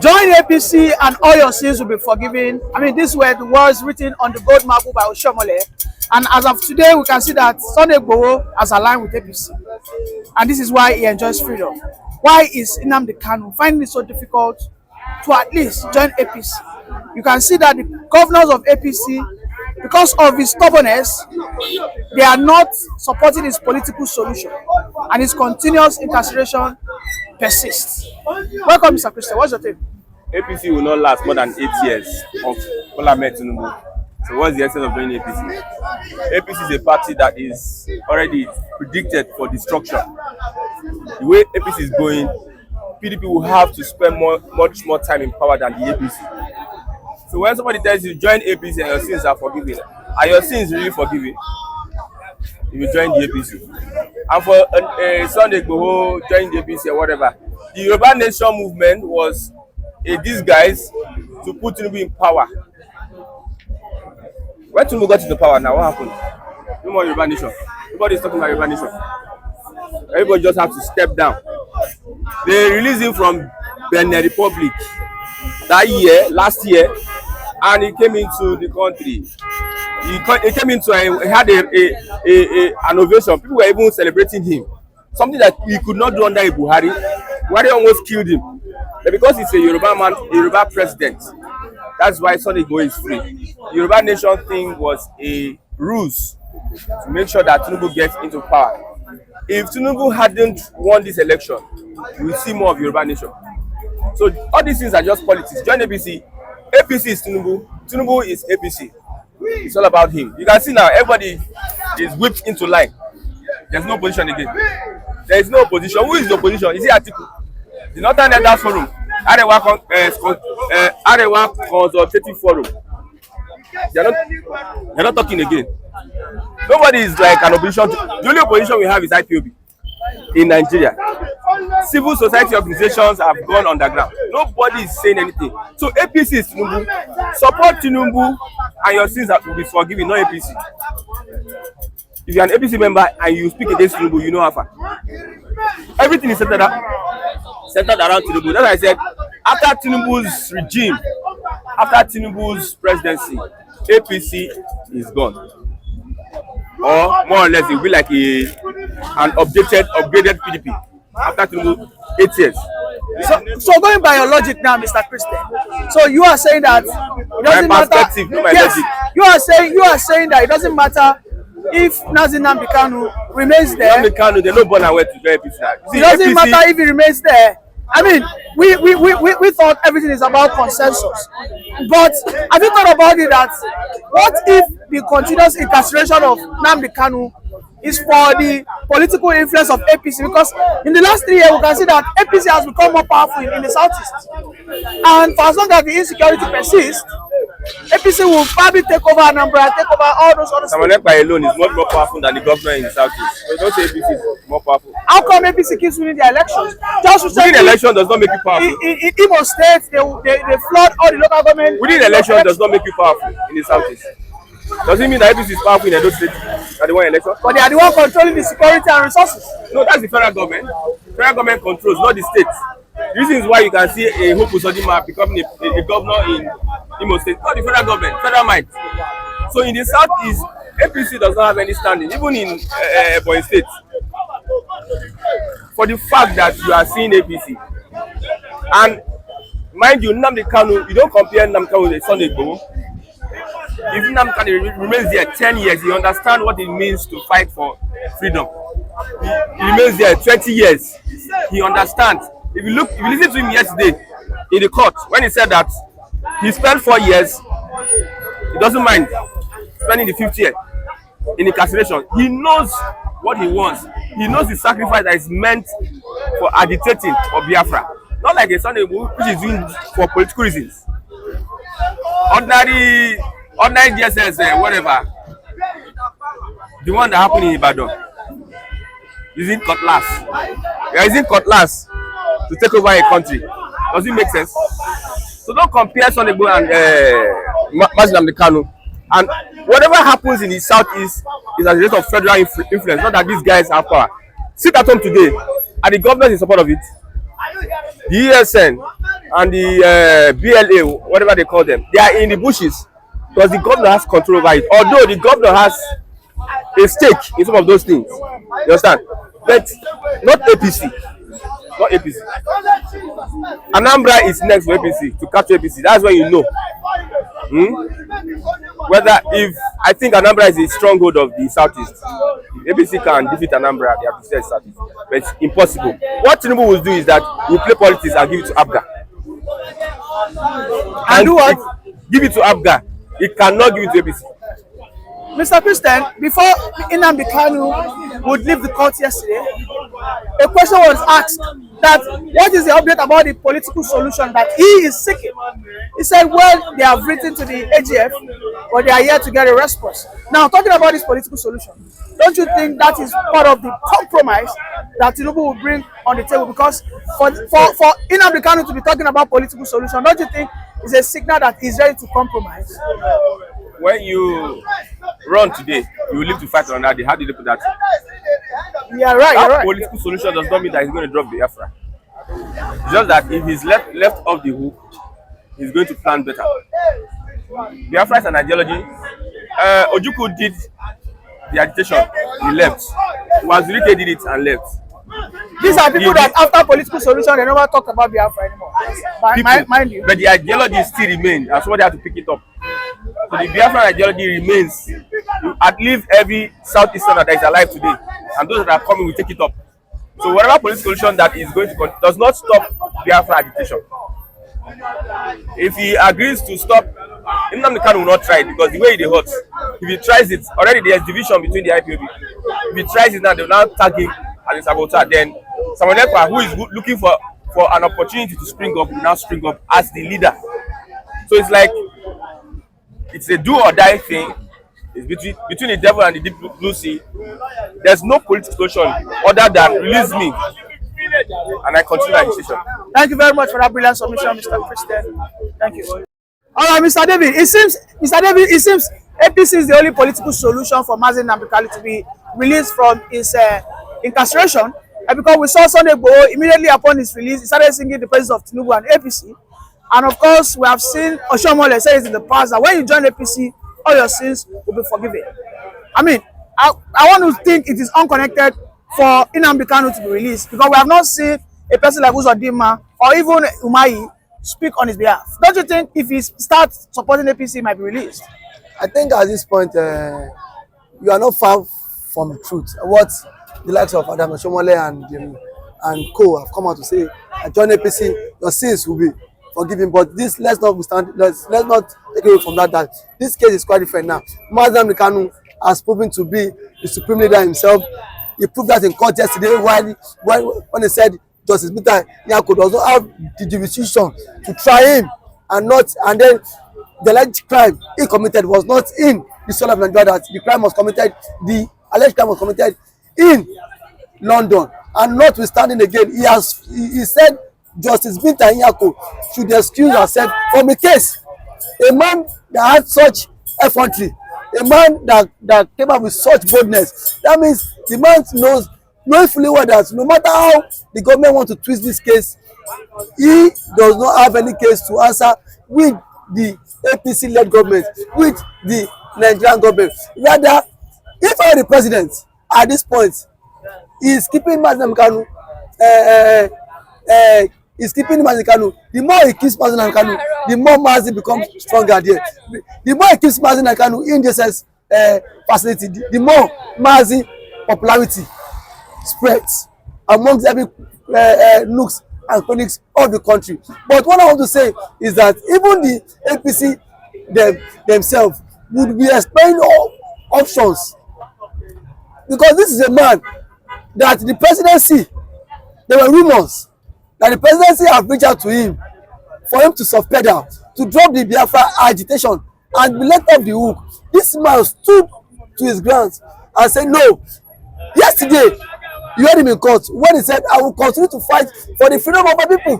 Join APC and all your sins will be forgiven. I mean, these were the words written on the gold marble by Oshomole. And as of today, we can see that Sunday Igboho has aligned with APC. And this is why he enjoys freedom. Why is Nnamdi Kanu finding it so difficult to at least join APC? You can see that the governors of APC, because of his stubbornness, they are not supporting his political solution. And his continuous incarceration persists. Welcome, Mr. Christian. What's your take? APC will not last more than 8 years of Bola Ahmed Tinubu. So what's the essence of joining APC? APC is a party that is already predicted for destruction. The way APC is going, PDP will have to spend much more time in power than the APC. So when somebody tells you join APC and your sins are forgiven, are your sins really forgiven? If you join the APC. And for a Sunday Igboho join the APC or whatever, the Yoruba Nation movement was a disguise to put Tinubu in power. When Tinubu got into power now, what happened? No more Yoruba Nation. Nobody is talking about Yoruba Nation. Everybody just have to step down. They released him from Benin Republic last year, and he came into the country. He came into he had an ovation. People were even celebrating him. Something that he could not do under a Buhari. Buhari almost killed him. But because he's a Yoruba man, a Yoruba president, that's why Sunday Igboho is free. The Yoruba Nation thing was a ruse to make sure that Tinubu gets into power. If Tinubu hadn't won this election, we will see more of Yoruba Nation. So all these things are just politics. Join APC. APC is Tinubu. Tinubu is APC. It's all about him. You can see now everybody is whipped into line. There's no opposition again. There is no opposition. Who is the opposition? Is it Atiku? The Northern Elders Forum, Arewa Consultative Forum. They're not talking again. Nobody is like an opposition. The only opposition we have is IPOB in Nigeria. Civil society organizations have gone underground. Nobody is saying anything. So APC is Tinubu. Support Tinubu and your sins will be forgiven, not APC. If you're an APC member and you speak against Tinubu, you know how far. Everything is centered around Tinubu. That's why I said, after Tinubu's regime, after Tinubu's presidency, APC is gone. Or more or less, it will be like an upgraded PDP after Tinubu 8 years. So going by your logic now, Mr. Christian, so you are saying that it doesn't matter. Yes, you are saying that it doesn't matter if Nnamdi Kanu remains there. Nnamdi Kanu, they no born away to join APC. It doesn't matter if he remains there. I mean, we thought everything is about consensus. But have you thought about it that what if the continuous incarceration of Nnamdi Kanu is for the political influence of APC? Because in the last 3 years, we can see that APC has become more powerful in the southeast. And for as long as the insecurity persists, APC will probably take over Anambra, take over all those other states. Samanepa alone is much more powerful than the governor in the southeast. So don't say APC is more powerful. How come APC keeps winning the elections? Just winning the election does not make you powerful. In Imo State, they flood all the local government. Winning the election does not make you powerful in the southeast. Does it mean that APC is powerful in Edo State at the one election? But they are the one controlling the security and resources. No, that's the federal government. Federal government controls, not the state. The reason is why you can see a Hope Uzodinma becoming a governor in Imo State. Not the federal government, federal might. So in the southeast, APC does not have any standing, even in Ebonyi State. For the fact that you are seeing APC. And mind you, Nnamdi Kanu, you don't compare Nnamdi Kanu with Sunday Igboho. If Nnamdi Kanu remains there 10 years, he understands what it means to fight for freedom. He remains there 20 years. He understands. If you listen to him yesterday in the court, when he said that he spent 4 years, he doesn't mind spending the 5th year in incarceration. He knows what he wants. He knows the sacrifice that is meant for agitating for Biafra. Not like a Sunday which is doing for political reasons. Ordinary DSS, whatever. The one that happened in Ibadan. Using cutlass. They are using cutlass to take over a country. Does it make sense? So don't compare Sunday Igboho and Nnamdi Kanu. And whatever happens in the southeast is as a result of federal influence, not that these guys have power. Sit at home today, and the government is in support of it. The ESN, and the BLA, whatever they call them, they are in the bushes because the governor has control over it. Although the governor has a stake in some of those things, you understand? But not APC, not APC. Anambra is next for APC to capture APC. That's when you know. Whether if I think Anambra is a stronghold of the southeast, APC can defeat Anambra, they have defeated southeast, but it's impossible. What Tinubu will do is that we'll play politics and give it to Abga. And do what? Give it to Abga. He cannot give it to APC. Mr. Christian, before Nnamdi Kanu would leave the court yesterday, a question was asked that what is the update about the political solution that he is seeking? He said, well, they have written to the AGF, but they are yet to get a response. Now, talking about this political solution, don't you think that is part of the compromise that Tinubu will bring on the table? Because for Nnamdi Kanu to be talking about political solution, don't you think it's a signal that he's ready to compromise? When you run today, you will live to fight on that day. How did they put that? Yeah, right. That You're right. political solution does not mean that he's going to drop Biafra. It's just that if he's left off the hook, he's going to plan better. Biafra is an ideology. Ojukwu did the agitation, he left. Wazirike did it and left. These are people that after political solution, they never talk about Biafra anymore. Mind you. But the ideology still remains. That's why they have to pick it up. So the Biafra ideology remains. You outlive every Southeasterner that is alive today. And those that are coming will take it up. So whatever political solution that is going to does not stop Biafra agitation. If he agrees to stop, Nnamdi Kanu will not try it because the way they hurt. If he tries it, already there's division between the IPOB. If he tries it now, they will now tag him as a saboteur. Then someone who is looking for an opportunity to spring up will now spring up as the leader. So it's like it's a do or die thing. It's between the devil and the deep blue sea. There's no political solution other than release me and I continue my decision. Thank you very much for that brilliant submission, Mr. Christian. Thank you. All right, Mr. David. It seems APC is the only political solution for Mazi Nnamdi Kanu to be released from his incarceration. And because we saw Sunday Igboho immediately upon his release, he started singing the praises of Tinubu and APC. And of course, we have seen Oshomole say in the past that when you join APC, all your sins will be forgiven. I mean, I want to think it is unconnected for Nnamdi Kanu to be released because we have not seen a person like Uzodinma or even Umahi speak on his behalf. Don't you think if he starts supporting APC, he might be released? I think at this point, you are not far from the truth. What the likes of Adam Oshomole and co have come out to say, join APC, your sins will be forgiven. But this, let's not take away from that this case is quite different now. Mazi Nnamdi Kanu has proven to be the supreme leader himself. He proved that in court yesterday when he said Justice Peter Nyako does not have the jurisdiction to try him and then the alleged crime he committed was not in the soil of Nigeria, that the alleged crime was committed in London. And notwithstanding again, he said Justice Binta Nyako should excuse herself from a case. A man that had such effrontery, a man that came up with such boldness, that means the man knowing fully well that no matter how the government want to twist this case, he does not have any case to answer with the APC-led government, with the Nigerian government. Rather, if I were the president at this point, he is keeping Mazi Nnamdi Kanu. He's keeping Mazi Kanu. The more he keeps Mazi Nnamdi Kanu, the more Mazi becomes stronger there. The more he keeps Mazi Nnamdi Kanu in this facility, the more Mazi popularity spreads amongst every nooks and crannies of the country. But what I want to say is that even the APC themselves would be exploring all options, because this is a man that the presidency, there were rumors that the presidency have reached out to him for him to soft pedal, to drop the Biafra agitation and be let off the hook. This man stood to his grounds and said no. Yesterday, you heard him in court when he said, I will continue to fight for the freedom of my people.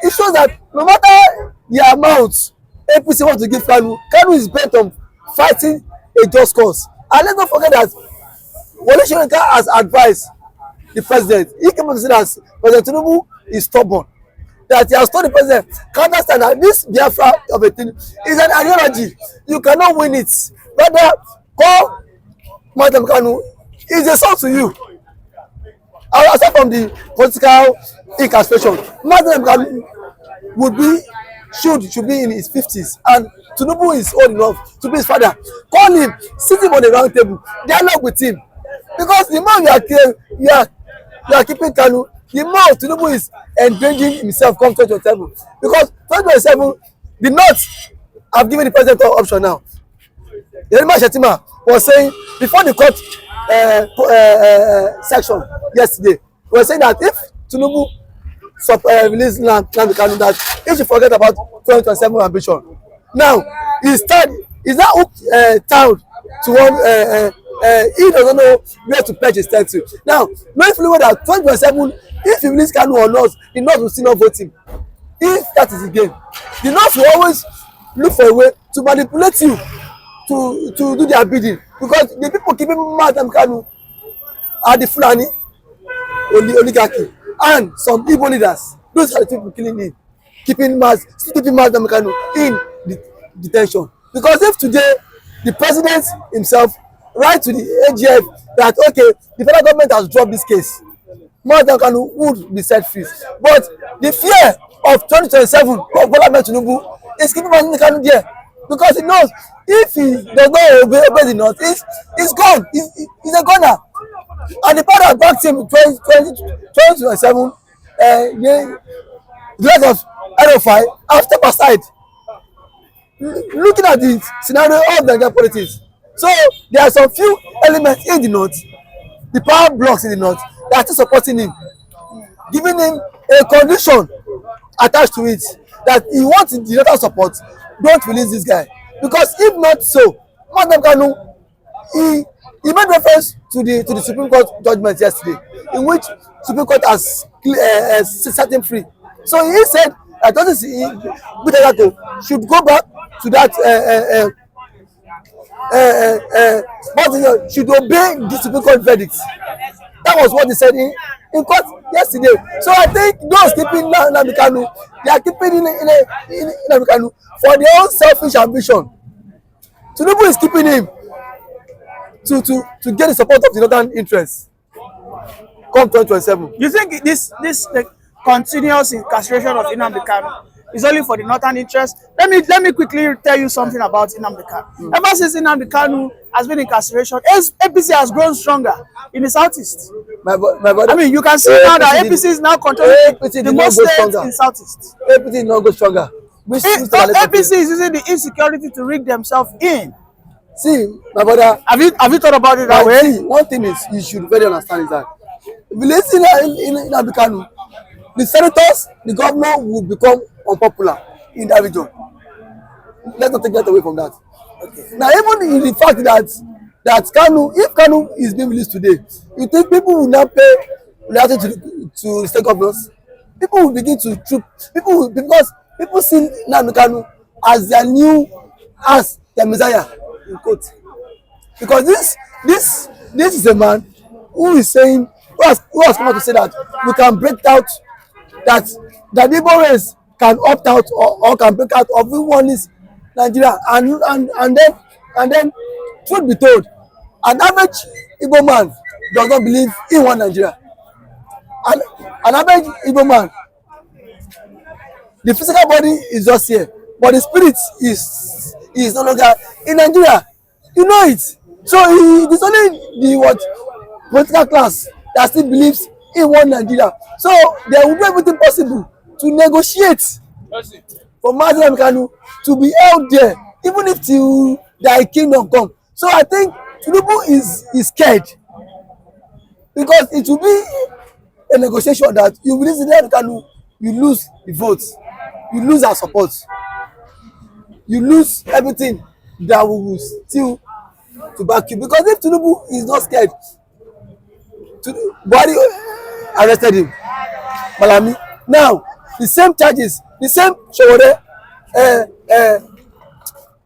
It shows that no matter the amount APC wants to give Kanu, Kanu is bent on fighting a just cause. And let's not forget that Wole Soyinka has advised the president. He came out to say that President Tinubu is stubborn. that he has told the president, can understand that this Biafra of a thing is an ideology. You cannot win it. Rather, call Madam Kanu is a son to you. Aside from the political incarceration, Madam Kanu would be should be in his 50s, and Tinubu is old enough to be his father. Call him, sit him on the round table, dialogue with him, because the more you are keeping Kanu, the more Tinubu is endangering himself come 2027. Because 2027, the North have given the president an option now. Yerima Shetima was saying before the court section yesterday, was saying that if Tinubu release Nnamdi Kanu, that he should forget about 2027 ambition. Now he's now tied to one. He doesn't know where to pledge his stand to. Now, knowing fully well that 2027, if he release Kanu or not, the North will still not vote him. If that is the game, the North will always look for a way to manipulate you to do their bidding, because the people keeping Madam Kanu are the Fulani oligarchy and some Igbo leaders. Those are the people killing him, keeping Madam Kanu in detention. Because if today the president himself write to the AGF that okay, the federal government has dropped this case, Madam Kanu would be set free. But the fear of 2027 of Bola Ahmed Tinubu is keeping Madam Kanu there, because he knows if he does not obey the North, he's gone. He's a goner. And the part that backed him in 2027, the lot of RFI after aside, looking at the scenario of Nigerian politics. So there are some few elements in the North, the power blocks in the North, that are still supporting him, giving him a condition attached to it that he wants the total support. Don't release this guy, because if not so, Madam Kanu, he made reference to the Supreme Court judgment yesterday, in which Supreme Court has set him free. So he said that Budayako should go back to that should obey the Supreme Court verdict. That was what he said in court yesterday. So I think those keeping Nnamdi Kanu, they are keeping Nnamdi Kanu for their own selfish ambition. Tinubu is keeping him to get the support of the northern interests come 2027. You think this the continuous incarceration of Nnamdi Kanu is only for the northern interest? Let me quickly tell you something about Nnamdi Kanu. Ever since Nnamdi Kanu has been in incarceration, APC has grown stronger in the southeast. My brother, I mean, you can see now that APC is now controlling the most states in southeast. APC did not go stronger. APC is using the insecurity to rig themselves in. See, my brother, have you thought about it that way? See, one thing is you should very understand is that if you listen in Nnamdi Kanu, the senators, the governor will become unpopular in that region. Let's not take that away from that. Okay. Now, even in the fact that Kanu, if Kanu is being released today, you think people will not pay loyalty to the state governors? People will begin to troop. Because people see Nnamdi Kanu as their messiah, in quote. Because this is a man who is saying, who has come out to say that we can break out, that the Igbo race can opt out or can break out of one is Nigeria, and then truth be told, an average Igbo man does not believe in one Nigeria. An average Igbo man, the physical body is just here, but the spirit is no longer in Nigeria. You know it. So it is only the political class that still believes in one Nigeria. So they will do everything possible to negotiate for Madam Kanu to be held there, even if till their kingdom come. So I think Tinubu is scared, because it will be a negotiation that you release Madam Kanu, you lose the votes, you lose our support, you lose everything that we will still to back you. Because if Tinubu is not scared, Buhari arrested him, Malami. Now the same charges, the same Showore,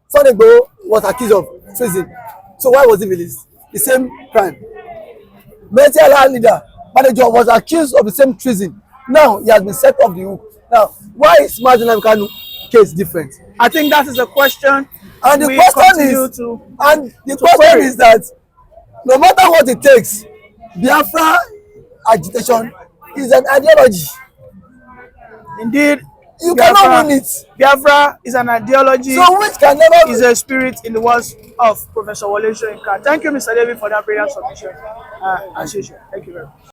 Sonegbo was accused of treason. So why was he released? The same crime. Military leader, manager was accused of the same treason. Now he has been set off the hook. Now, why is Nnamdi Kanu case different? I think that is a question. And the we question continue is, to question is that no matter what it takes, Biafra agitation is an ideology. indeed. You cannot win it. Biafra is an ideology. So which can never is a spirit, in the words of Professor Wole Soyinka. Thank you, Mr. David, for that brilliant submission. As usual. Thank you very much.